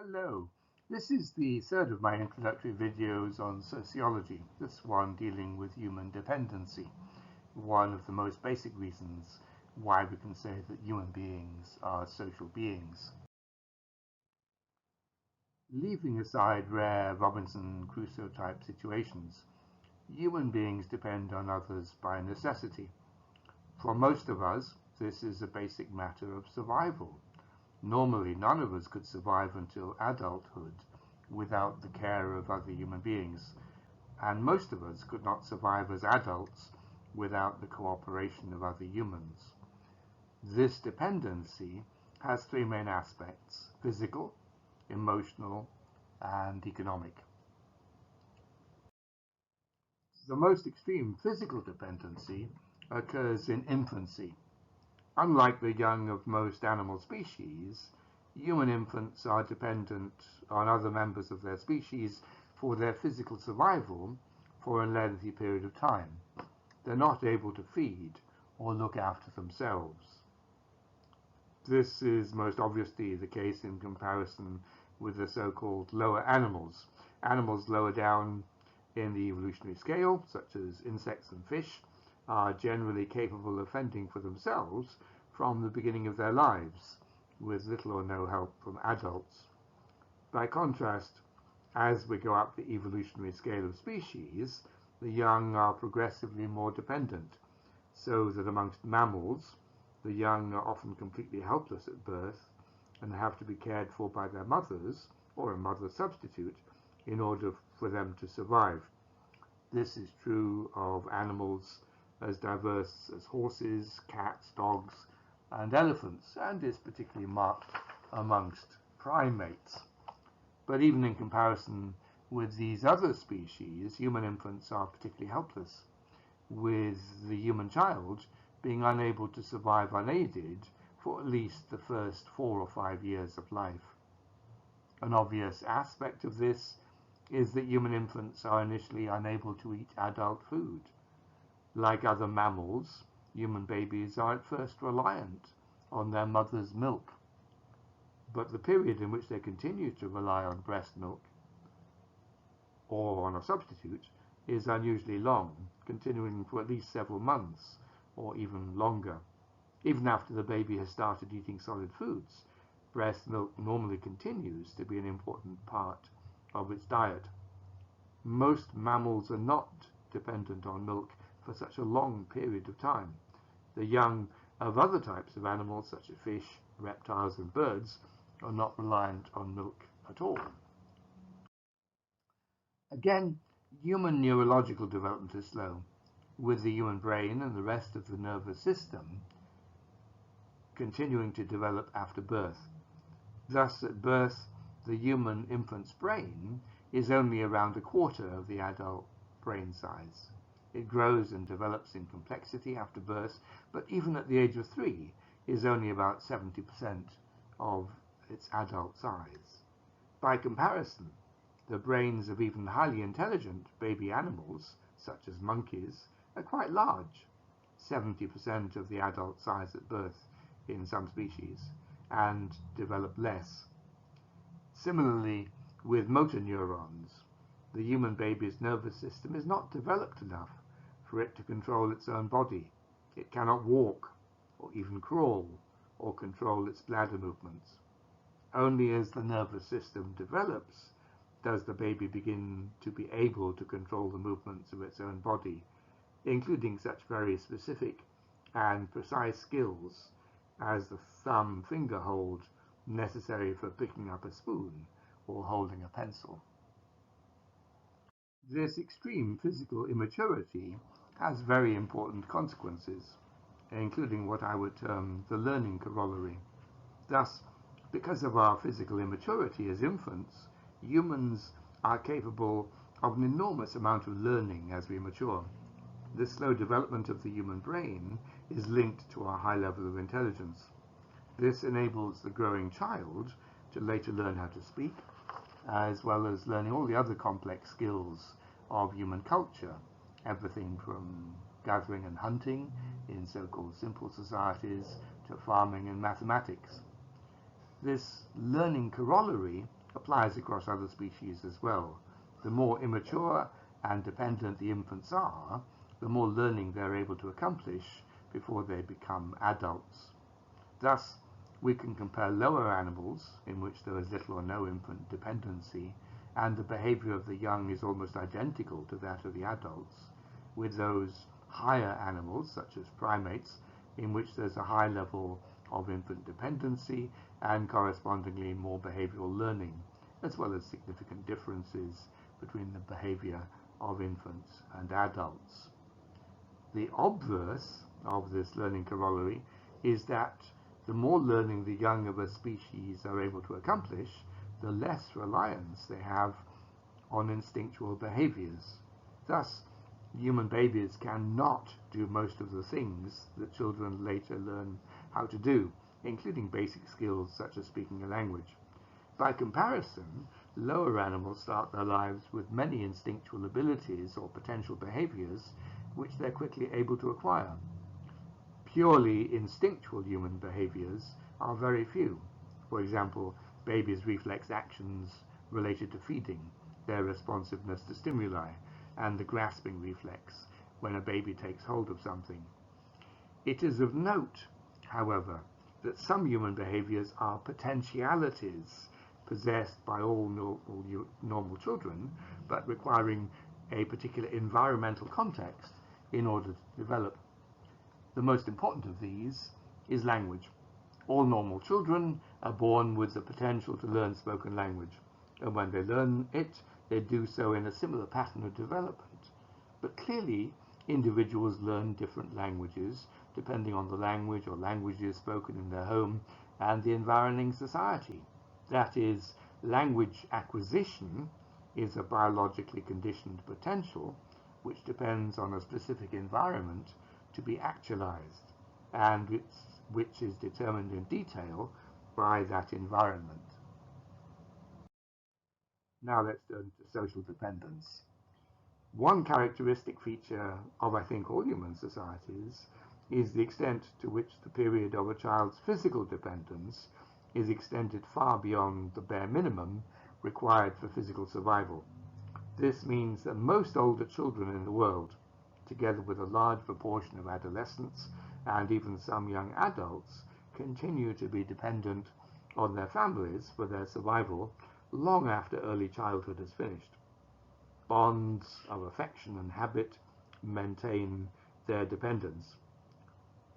Hello, this is the third of my introductory videos on sociology, this one dealing with human dependency, one of the most basic reasons why we can say that human beings are social beings. Leaving aside rare Robinson Crusoe type situations, human beings depend on others by necessity. For most of us, this is a basic matter of survival. Normally, none of us could survive until adulthood without the care of other human beings, and most of us could not survive as adults without the cooperation of other humans. This dependency has three main aspects: physical, emotional, and economic. The most extreme physical dependency occurs in infancy. Unlike the young of most animal species, human infants are dependent on other members of their species for their physical survival for a lengthy period of time. They're not able to feed or look after themselves. This is most obviously the case in comparison with the so-called lower animals. Animals lower down in the evolutionary scale, such as insects and fish, are generally capable of fending for themselves from the beginning of their lives, with little or no help from adults. By contrast, as we go up the evolutionary scale of species, the young are progressively more dependent, so that amongst mammals, the young are often completely helpless at birth and have to be cared for by their mothers or a mother substitute in order for them to survive. This is true of animals as diverse as horses, cats, dogs, and elephants, and is particularly marked amongst primates. But even in comparison with these other species, human infants are particularly helpless, with the human child being unable to survive unaided for at least the first 4 or 5 years of life. An obvious aspect of this is that human infants are initially unable to eat adult food. Like other mammals, human babies are at first reliant on their mother's milk, but the period in which they continue to rely on breast milk or on a substitute is unusually long, continuing for at least several months or even longer. Even after the baby has started eating solid foods, breast milk normally continues to be an important part of its diet. Most mammals are not dependent on milk for such a long period of time. The young of other types of animals, such as fish, reptiles, and birds, are not reliant on milk at all. Again, human neurological development is slow, with the human brain and the rest of the nervous system continuing to develop after birth. Thus, at birth, the human infant's brain is only around a quarter of the adult brain size. It grows and develops in complexity after birth, but even at the age of 3 is only about 70% of its adult size. By comparison, the brains of even highly intelligent baby animals, such as monkeys, are quite large, 70% of the adult size at birth in some species, and develop less. Similarly, with motor neurons, the human baby's nervous system is not developed enough for it to control its own body. It cannot walk, or even crawl, or control its bladder movements. Only as the nervous system develops does the baby begin to be able to control the movements of its own body, including such very specific and precise skills as the thumb finger hold necessary for picking up a spoon or holding a pencil. This extreme physical immaturity has very important consequences, including what I would term the learning corollary. Thus, because of our physical immaturity as infants, humans are capable of an enormous amount of learning as we mature. This slow development of the human brain is linked to our high level of intelligence. This enables the growing child to later learn how to speak, as well as learning all the other complex skills of human culture, everything from gathering and hunting in so-called simple societies to farming and mathematics. This learning corollary applies across other species as well. The more immature and dependent the infants are, the more learning they're able to accomplish before they become adults. Thus, we can compare lower animals, in which there is little or no infant dependency, and the behavior of the young is almost identical to that of the adults, with those higher animals, such as primates, in which there's a high level of infant dependency and correspondingly more behavioral learning, as well as significant differences between the behavior of infants and adults. The obverse of this learning corollary is that the more learning the young of a species are able to accomplish, the less reliance they have on instinctual behaviors. Thus, human babies cannot do most of the things that children later learn how to do, including basic skills such as speaking a language. By comparison, lower animals start their lives with many instinctual abilities or potential behaviors which they're quickly able to acquire. Purely instinctual human behaviors are very few. For example, babies' reflex actions related to feeding, their responsiveness to stimuli, and the grasping reflex when a baby takes hold of something. It is of note, however, that some human behaviors are potentialities possessed by all normal children, but requiring a particular environmental context in order to develop. The most important of these is language. All normal children are born with the potential to learn spoken language, and when they learn it, they do so in a similar pattern of development. But clearly, individuals learn different languages depending on the language or languages spoken in their home and the environing society. That is, language acquisition is a biologically conditioned potential which depends on a specific environment to be actualized, and which is determined in detail by that environment. Now let's turn to social dependence. One characteristic feature of, I think, all human societies is the extent to which the period of a child's physical dependence is extended far beyond the bare minimum required for physical survival. This means that most older children in the world, together with a large proportion of adolescents and even some young adults, continue to be dependent on their families for their survival long after early childhood has finished. Bonds of affection and habit maintain their dependence.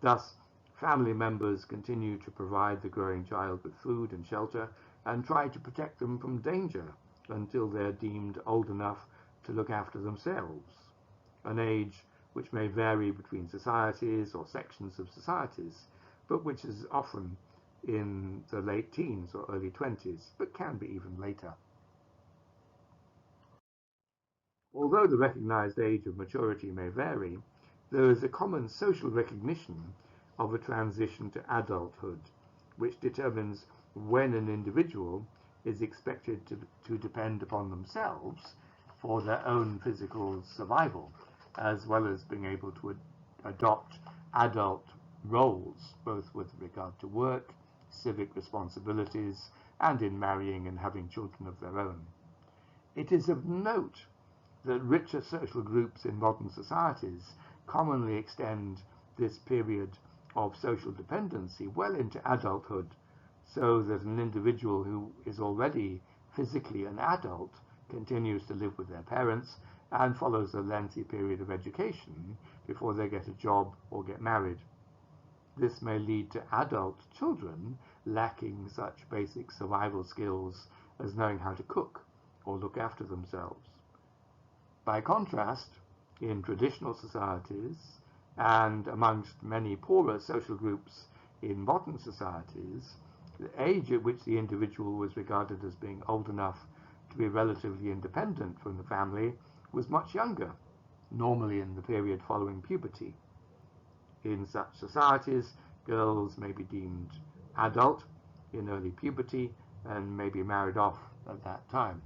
Thus, family members continue to provide the growing child with food and shelter and try to protect them from danger until they're deemed old enough to look after themselves, an age which may vary between societies or sections of societies, but which is often in the late teens or early 20s, but can be even later. Although the recognized age of maturity may vary, there is a common social recognition of a transition to adulthood, which determines when an individual is expected to depend upon themselves for their own physical survival, as well as being able to adopt adult roles, both with regard to work, civic responsibilities, and in marrying and having children of their own. It is of note that richer social groups in modern societies commonly extend this period of social dependency well into adulthood, so that an individual who is already physically an adult continues to live with their parents and follows a lengthy period of education before they get a job or get married. This may lead to adult children lacking such basic survival skills as knowing how to cook or look after themselves. By contrast, in traditional societies and amongst many poorer social groups in modern societies, the age at which the individual was regarded as being old enough to be relatively independent from the family was much younger, normally in the period following puberty. In such societies, girls may be deemed adult in early puberty and may be married off at that time.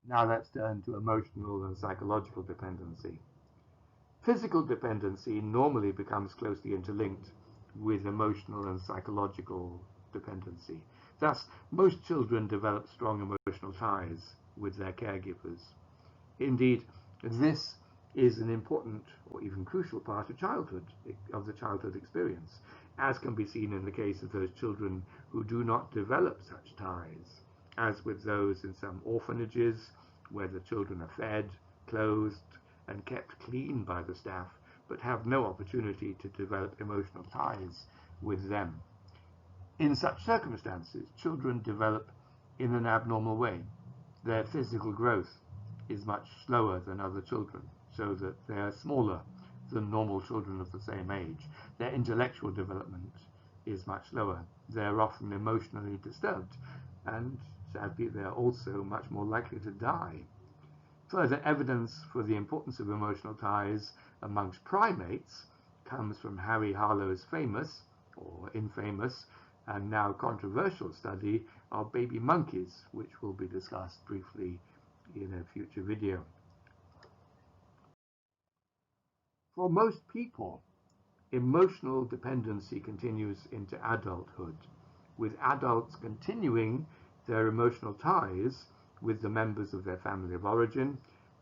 Now let's turn to emotional and psychological dependency. Physical dependency normally becomes closely interlinked with emotional and psychological dependency. Thus, most children develop strong emotional ties with their caregivers. Indeed, this is an important or even crucial part of the childhood experience, as can be seen in the case of those children who do not develop such ties, as with those in some orphanages where the children are fed, clothed, and kept clean by the staff, but have no opportunity to develop emotional ties with them. In such circumstances, children develop in an abnormal way. Their physical growth is much slower than other children, so that they are smaller than normal children of the same age. Their intellectual development is much lower. They are often emotionally disturbed, and sadly they are also much more likely to die. Further evidence for the importance of emotional ties amongst primates comes from Harry Harlow's famous, or infamous, and now controversial study of baby monkeys, which will be discussed briefly in a future video. For most people, emotional dependency continues into adulthood, with adults continuing their emotional ties with the members of their family of origin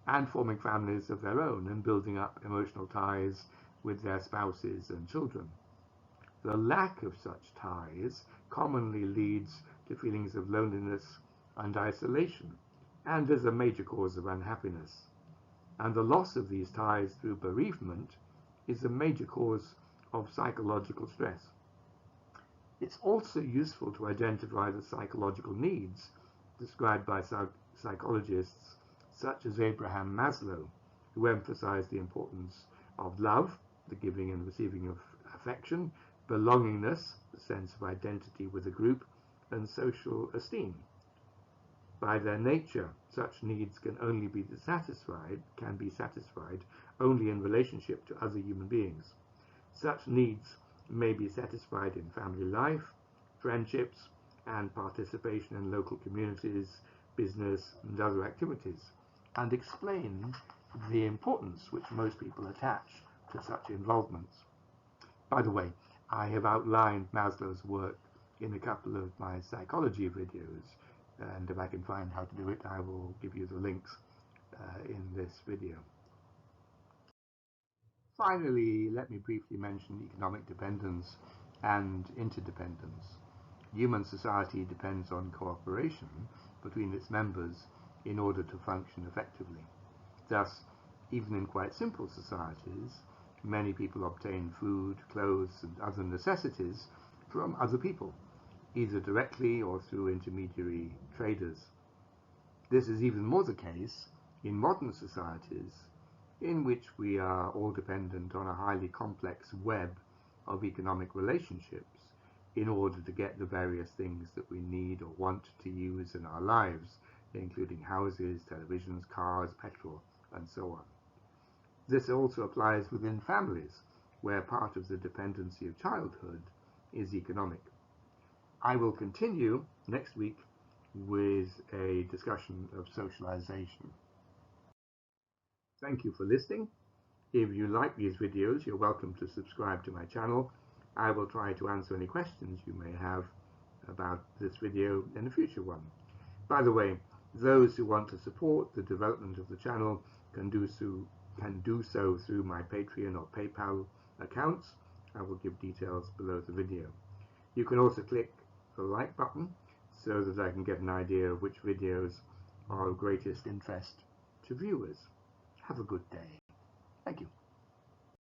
and forming families of their own and building up emotional ties with their spouses and children. The lack of such ties commonly leads to feelings of loneliness and isolation, and is a major cause of unhappiness. And the loss of these ties through bereavement is a major cause of psychological stress. It's also useful to identify the psychological needs described by psychologists such as Abraham Maslow, who emphasized the importance of love, the giving and receiving of affection, belongingness, the sense of identity with a group, and social esteem. By their nature, such needs can be satisfied only in relationship to other human beings. Such needs may be satisfied in family life, friendships, and participation in local communities, business, and other activities, and explain the importance which most people attach to such involvements. By the way, I have outlined Maslow's work in a couple of my psychology videos, and if I can find how to do it, I will give you the links in this video. Finally, let me briefly mention economic dependence and interdependence. Human society depends on cooperation between its members in order to function effectively. Thus, even in quite simple societies, many people obtain food, clothes, and other necessities from other people, either directly or through intermediary traders. This is even more the case in modern societies, in which we are all dependent on a highly complex web of economic relationships in order to get the various things that we need or want to use in our lives, including houses, televisions, cars, petrol, and so on. This also applies within families, where part of the dependency of childhood is economic. I will continue next week with a discussion of socialization. Thank you for listening. If you like these videos, you're welcome to subscribe to my channel. I will try to answer any questions you may have about this video in a future one. By the way, those who want to support the development of the channel can do so through my Patreon or PayPal accounts. I will give details below the video. You can also click the like button so that I can get an idea of which videos are of greatest interest to viewers. Have a good day. Thank you.